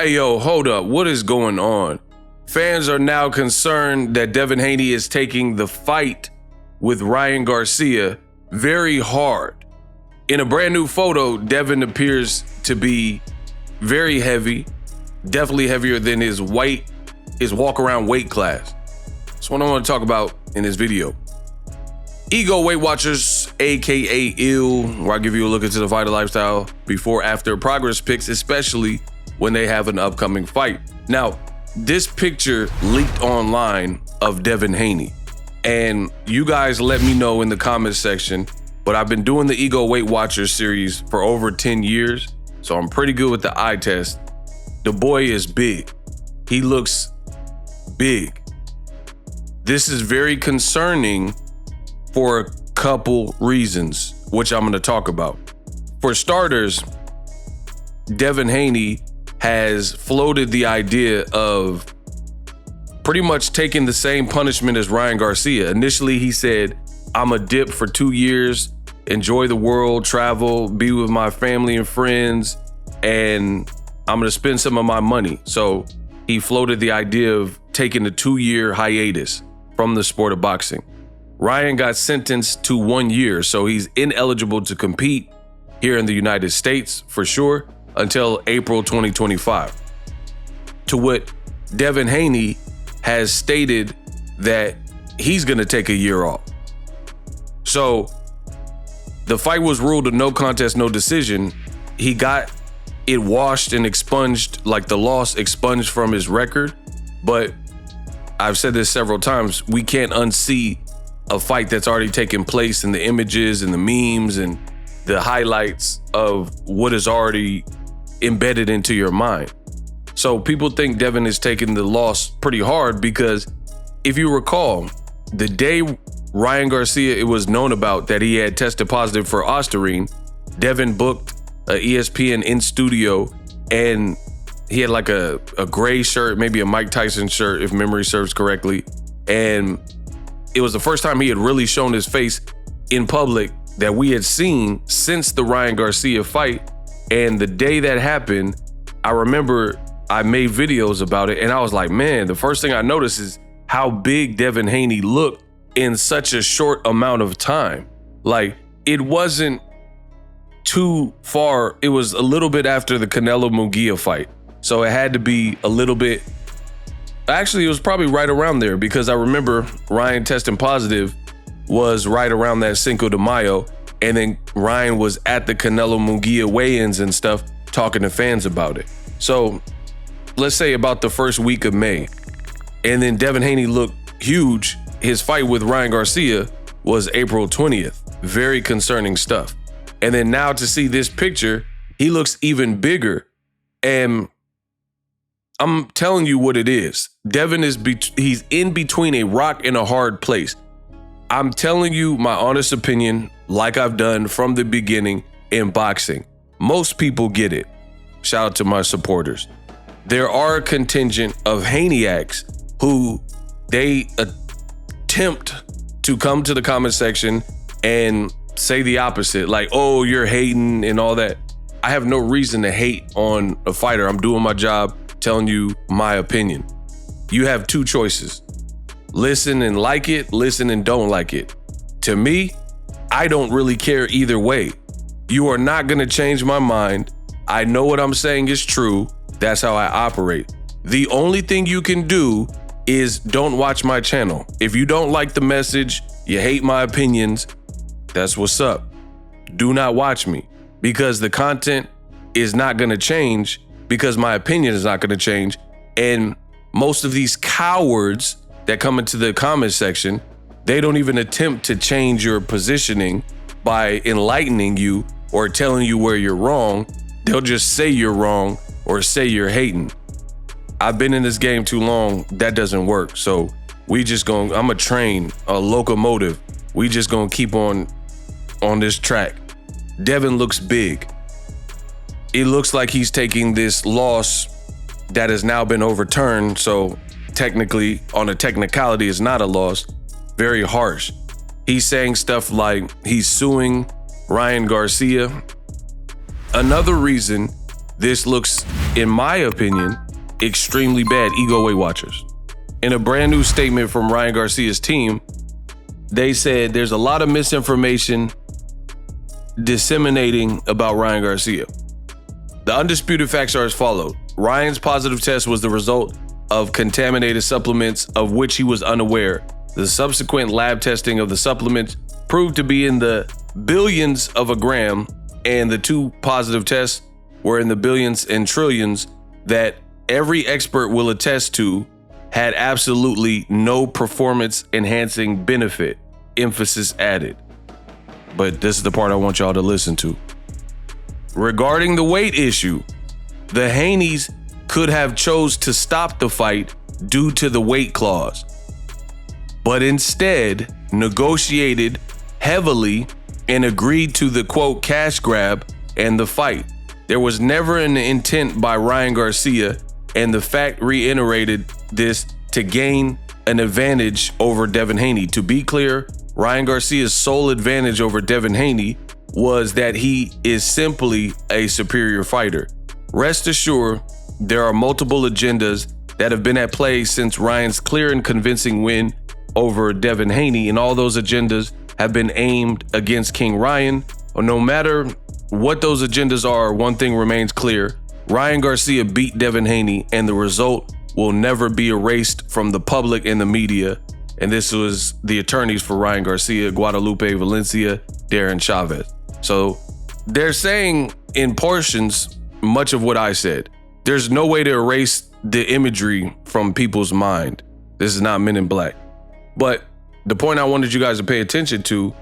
Hey, yo, hold up. What is going on? Fans are now concerned that Devin Haney is taking the fight with Ryan Garcia very hard. In a brand new photo, Devin appears to be very heavy, definitely heavier than his walk-around weight class. That's what I want to talk about in this video. Ego Weight Watchers, aka Ill, where I give you a look into the fighter lifestyle before, after progress pics, especially when they have an upcoming fight. Now, this picture leaked online of Devin Haney, and you guys let me know in the comments section, but I've been doing the Ego Weight Watchers series for over 10 years, so I'm pretty good with the eye test. The boy is big. He looks big. This is very concerning for a couple reasons, which I'm going to talk about. For starters, Devin Haney has floated the idea of pretty much taking the same punishment as Ryan Garcia. Initially, he said, I'm a dip for 2 years, enjoy the world, travel, be with my family and friends, and I'm gonna spend some of my money. So he floated the idea of taking a 2-year hiatus from the sport of boxing. Ryan got sentenced to 1 year, so he's ineligible to compete here in the United States for sure until April 2025. To what Devin Haney has stated that he's gonna take a year off. So the fight was ruled a no contest, no decision. He got it washed and expunged, like the loss expunged from his record. But I've said this several times, we can't unsee a fight that's already taken place, and the images and the memes and the highlights of what is already embedded into your mind. So people think Devin is taking the loss pretty hard because if you recall, the day Ryan Garcia, it was known about that he had tested positive for Ostarine, Devin booked a ESPN in studio, and he had like a gray shirt, maybe a Mike Tyson shirt, if memory serves correctly. And it was the first time he had really shown his face in public that we had seen since the Ryan Garcia fight. And the day that happened, I remember I made videos about it, and I was like, man, the first thing I noticed is how big Devin Haney looked in such a short amount of time. Like, it wasn't too far. It was a little bit after the Canelo Munguia fight. So it had to be a little bit, actually, it was probably right around there, because I remember Ryan testing positive was right around that Cinco de Mayo. And then Ryan was at the Canelo Munguia weigh-ins and stuff, talking to fans about it. So let's say about the first week of May. And then Devin Haney looked huge. His fight with Ryan Garcia was April 20th. Very concerning stuff. And then now to see this picture, he looks even bigger. And I'm telling you what it is. Devin he's in between a rock and a hard place. I'm telling you my honest opinion, like I've done from the beginning in boxing. Most people get it. Shout out to my supporters. There are a contingent of Haneyacks who they attempt to come to the comment section and say the opposite, like, oh, you're hating and all that. I have no reason to hate on a fighter. I'm doing my job, telling you my opinion. You have two choices. Listen and like it, listen and don't like it. To me, I don't really care either way. You are not gonna change my mind. I know what I'm saying is true. That's how I operate. The only thing you can do is don't watch my channel. If you don't like the message, you hate my opinions, that's what's up. Do not watch me, because the content is not gonna change, because my opinion is not gonna change. And most of these cowards that come into the comment section, they don't even attempt to change your positioning by enlightening you or telling you where you're wrong. They'll just say you're wrong or say you're hating. I've been in this game too long. That doesn't work. So I'm a train, a locomotive. We just gonna keep on this track. Devin looks big. It looks like he's taking this loss that has now been overturned. So technically, on a technicality, is not a loss. Very harsh. He's saying stuff like he's suing Ryan Garcia. Another reason This looks, in my opinion, extremely bad. Ego Weight Watchers. In a brand new statement from Ryan Garcia's team, they said there's a lot of misinformation disseminating about Ryan Garcia. The undisputed facts are as follows. Ryan's positive test was the result of contaminated supplements of which he was unaware. The subsequent lab testing of the supplements proved to be in the billions of a gram, and the 2 positive tests were in the billions and trillions that every expert will attest to had absolutely no performance enhancing benefit. Emphasis added. But this is the part I want y'all to listen to. Regarding the weight issue, the Haneys could have chose to stop the fight due to the weight clause, but instead negotiated heavily and agreed to the quote cash grab and the fight. There was never an intent by Ryan Garcia, and the fact reiterated this to gain an advantage over Devin Haney. To be clear, Ryan Garcia's sole advantage over Devin Haney was that he is simply a superior fighter. Rest assured, there are multiple agendas that have been at play since Ryan's clear and convincing win over Devin Haney, and all those agendas have been aimed against King Ryan. No matter what those agendas are, one thing remains clear. Ryan Garcia beat Devin Haney, and the result will never be erased from the public and the media. And this was the attorneys for Ryan Garcia, Guadalupe Valencia, Darren Chavez. So they're saying in portions much of what I said. There's no way to erase the imagery from people's mind. This is not Men in Black. But the point I wanted you guys to pay attention to,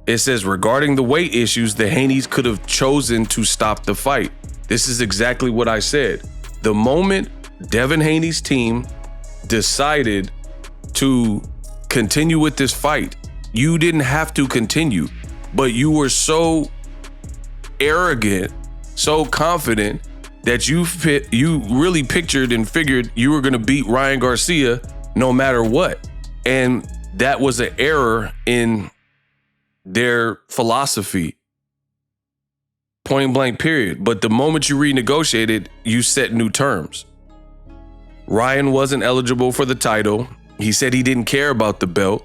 it says regarding the weight issues, the Haneys could have chosen to stop the fight. This is exactly what I said. The moment Devin Haney's team decided to continue with this fight, you didn't have to continue, but you were so arrogant, so confident that you really pictured and figured you were going to beat Ryan Garcia no matter what. And that was an error in their philosophy. Point blank, period. But the moment you renegotiated, you set new terms. Ryan wasn't eligible for the title. He said he didn't care about the belt.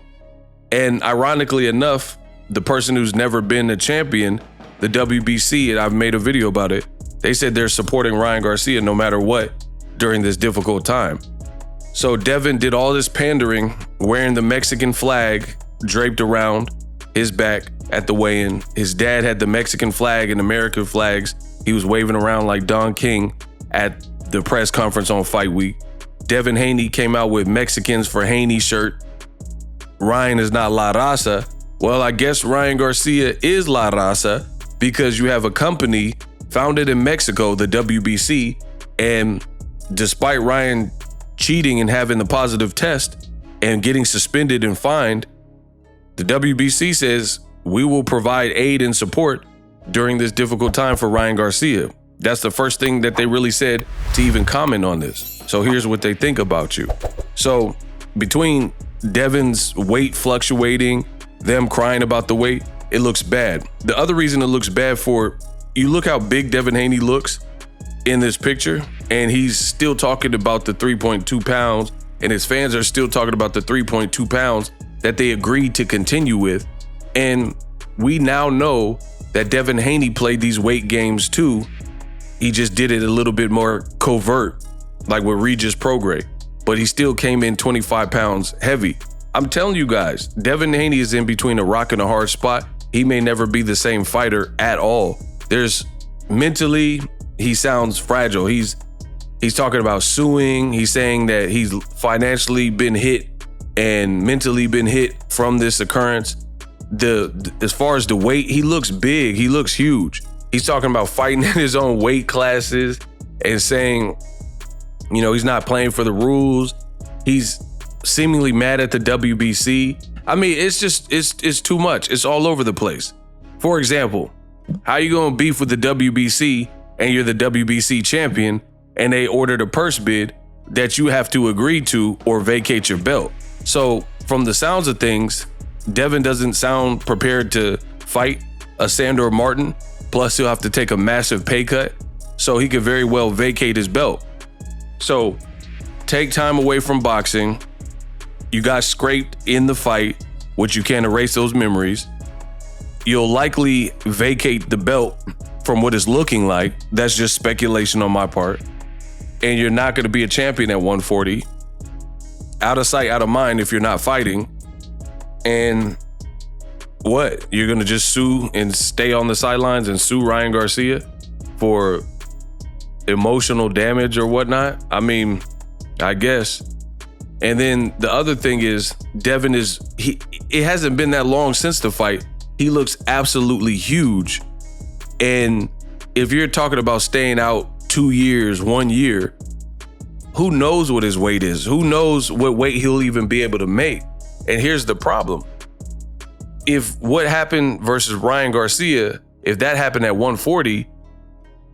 And ironically enough, the person who's never been a champion, the WBC, and I've made a video about it, they said they're supporting Ryan Garcia no matter what during this difficult time. So Devin did all this pandering, wearing the Mexican flag draped around his back at the weigh-in. His dad had the Mexican flag and American flags. He was waving around like Don King at the press conference on Fight Week. Devin Haney came out with Mexicans for Haney shirt. Ryan is not La Raza. Well, I guess Ryan Garcia is La Raza because you have a company founded in Mexico, the WBC, and despite Ryan cheating and having the positive test and getting suspended and fined, the WBC says we will provide aid and support during this difficult time for Ryan Garcia. That's the first thing that they really said to even comment on this. So here's what they think about you. So between Devin's weight fluctuating, them crying about the weight, it looks bad. The other reason it looks bad for, you look how big Devin Haney looks in this picture, and he's still talking about the 3.2 pounds, and his fans are still talking about the 3.2 pounds that they agreed to continue with. And we now know that Devin Haney played these weight games too. He just did it a little bit more covert, like with Regis Prograis, but he still came in 25 pounds heavy. I'm telling you guys, Devin Haney is in between a rock and a hard spot. He may never be the same fighter at all. There's mentally, he sounds fragile. He's talking about suing. He's saying that he's financially been hit and mentally been hit from this occurrence. As far as the weight, he looks big. He looks huge. He's talking about fighting in his own weight classes and saying, you know, he's not playing for the rules. He's seemingly mad at the WBC. I mean, it's too much. It's all over the place. For example, how you gonna beef with the WBC and you're the WBC champion and they ordered a purse bid that you have to agree to or vacate your belt? So from the sounds of things, Devin doesn't sound prepared to fight a Sandor Martin. Plus he'll have to take a massive pay cut. So he could very well vacate his belt. So take time away from boxing. You got scraped in the fight, which you can't erase those memories. You'll likely vacate the belt from what it's looking like. That's just speculation on my part. And you're not going to be a champion at 140. Out of sight, out of mind if you're not fighting. And what? You're going to just sue and stay on the sidelines and sue Ryan Garcia for emotional damage or whatnot? I mean, I guess. And then the other thing is, Devin it hasn't been that long since the fight. He looks absolutely huge. And if you're talking about staying out 2 years, 1 year, who knows what his weight is? Who knows what weight he'll even be able to make? And here's the problem. If what happened versus Ryan Garcia, if that happened at 140,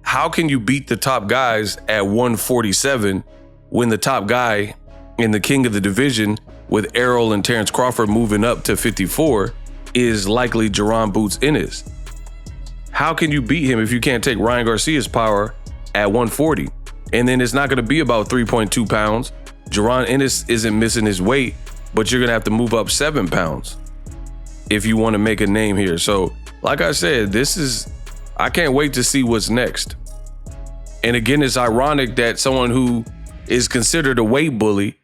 how can you beat the top guys at 147 when the top guy and the king of the division with Errol and Terrence Crawford moving up to 54 is likely Jaron Boots Ennis? How can you beat him if you can't take Ryan Garcia's power at 140? And then it's not going to be about 3.2 pounds. Jaron Ennis isn't missing his weight, but you're going to have to move up 7 pounds if you want to make a name here. So, like I said, I can't wait to see what's next. And again, it's ironic that someone who is considered a weight bully,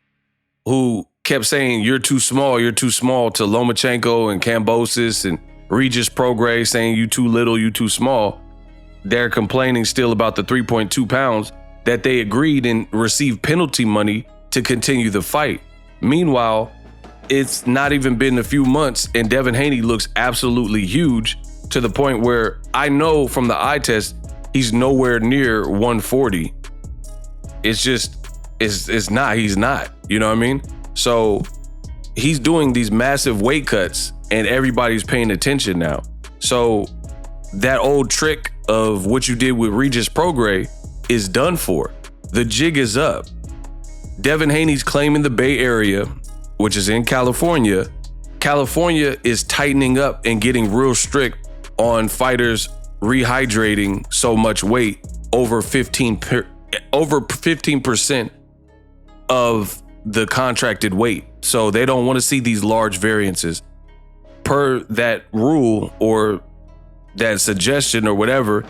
who kept saying, you're too small to Lomachenko and Kambosos and Regis Prograis, saying you too little, you too small. They're complaining still about the 3.2 pounds that they agreed and received penalty money to continue the fight. Meanwhile, it's not even been a few months and Devin Haney looks absolutely huge to the point where I know from the eye test, he's nowhere near 140. He's not, you know what I mean? So he's doing these massive weight cuts and everybody's paying attention now. So that old trick of what you did with Regis Prograis is done for. The jig is up. Devin Haney's claiming the Bay Area, which is in California. California is tightening up and getting real strict on fighters rehydrating so much weight over 15% of the contracted weight. So they don't want to see these large variances. Per that rule or that suggestion or whatever,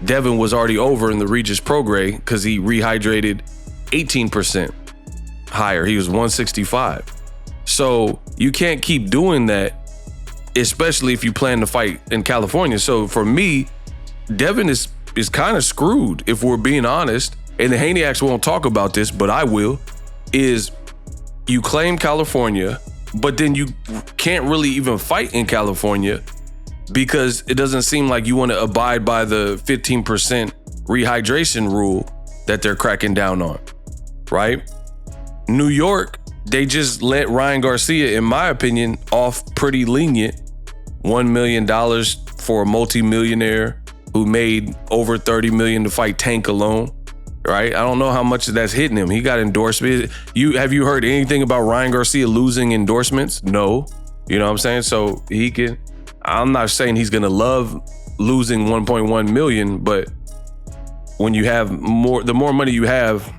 Devin was already over in the Regis Prograis because he rehydrated 18% higher. He was 165. So you can't keep doing that, especially if you plan to fight in California. So for me, Devin is kind of screwed, if we're being honest. And the Haneyacks won't talk about this, but I will. Is you claim California, but then you can't really even fight in California because it doesn't seem like you want to abide by the 15% rehydration rule that they're cracking down on, right? New York, they just let Ryan Garcia, in my opinion, off pretty lenient. $1 million for a multimillionaire who made over $30 million to fight Tank alone, right? I don't know how much that's hitting him. He got endorsements. Have you heard anything about Ryan Garcia losing endorsements? No. You know what I'm saying? So I'm not saying he's gonna love losing 1.1 million, but when you have the more money you have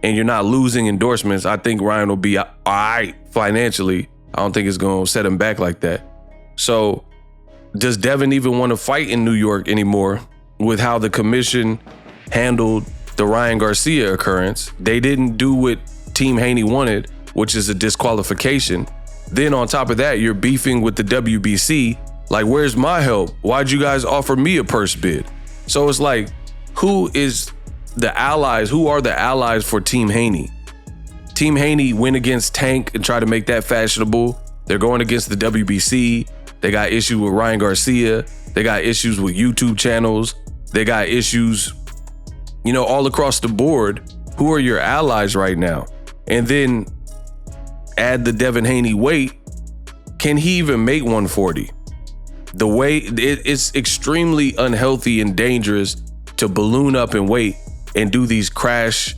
and you're not losing endorsements, I think Ryan will be all right financially. I don't think it's gonna set him back like that. So does Devin even want to fight in New York anymore with how the commission handled the Ryan Garcia occurrence? They didn't do what Team Haney wanted, which is a disqualification. Then on top of that, you're beefing with the WBC. Like, where's my help? Why'd you guys offer me a purse bid? So it's like, who is the allies? Who are the allies for Team Haney? Team Haney went against Tank and tried to make that fashionable. They're going against the WBC. They got issues with Ryan Garcia. They got issues with YouTube channels. They got issues, all across the board. Who are your allies right now? And then add the Devin Haney weight. Can he even make 140? The way it's extremely unhealthy and dangerous to balloon up in weight and do these crash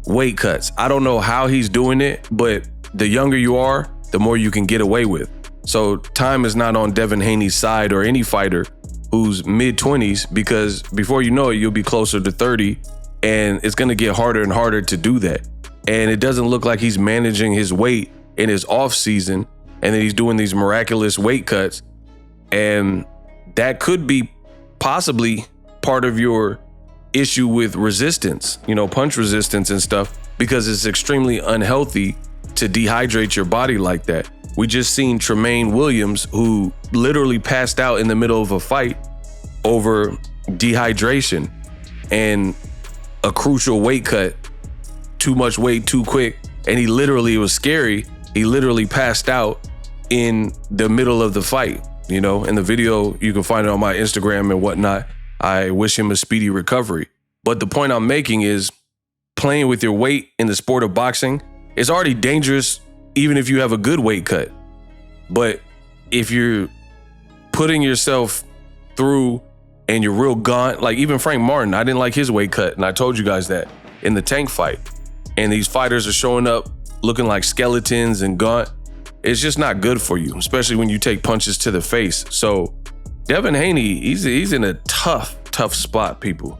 weight cuts. I don't know how he's doing it, but the younger you are, the more you can get away with. So time is not on Devin Haney's side or any fighter who's mid-20s, because before you know it, you'll be closer to 30, and it's going to get harder and harder to do that. And it doesn't look like he's managing his weight in his off season, and then he's doing these miraculous weight cuts. And that could be possibly part of your issue with resistance, punch resistance and stuff, because it's extremely unhealthy to dehydrate your body like that. We just seen Tremaine Williams, who literally passed out in the middle of a fight over dehydration and a crucial weight cut, too much weight too quick. And it was scary. He literally passed out in the middle of the fight. In the video, you can find it on my Instagram and whatnot. I wish him a speedy recovery. But the point I'm making is, playing with your weight in the sport of boxing is already dangerous, even if you have a good weight cut. But if you're putting yourself through and you're real gaunt, like even Frank Martin, I didn't like his weight cut, and I told you guys that in the Tank fight. And these fighters are showing up looking like skeletons and gaunt. It's just not good for you, especially when you take punches to the face. So Devin Haney, he's in a tough spot, people.